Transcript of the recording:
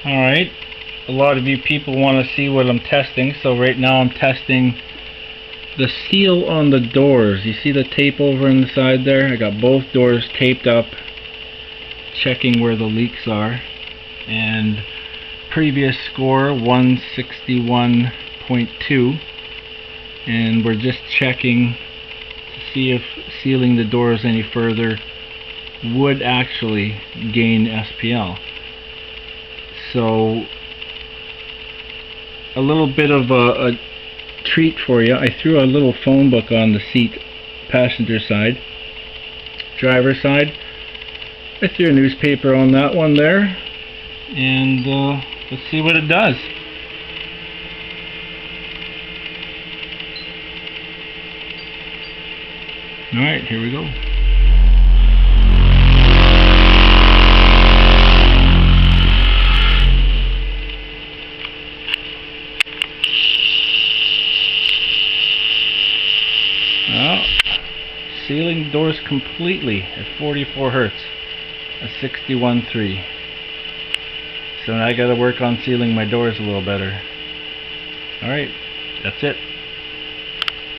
Alright, a lot of you people want to see what I'm testing, so right now I'm testing the seal on the doors. You see the tape over on the side there? I got both doors taped up, checking where the leaks are. And previous score 161.2, and we're just checking to see if sealing the doors any further would actually gain SPL. So a little bit of a treat for you. I threw a little phone book on the seat, passenger side. Driver side, I threw a newspaper on that one there, and let's see what it does. Alright, here we go. Sealing doors completely at 44 Hertz, a 61.3. So now I gotta work on sealing my doors a little better. Alright, that's it.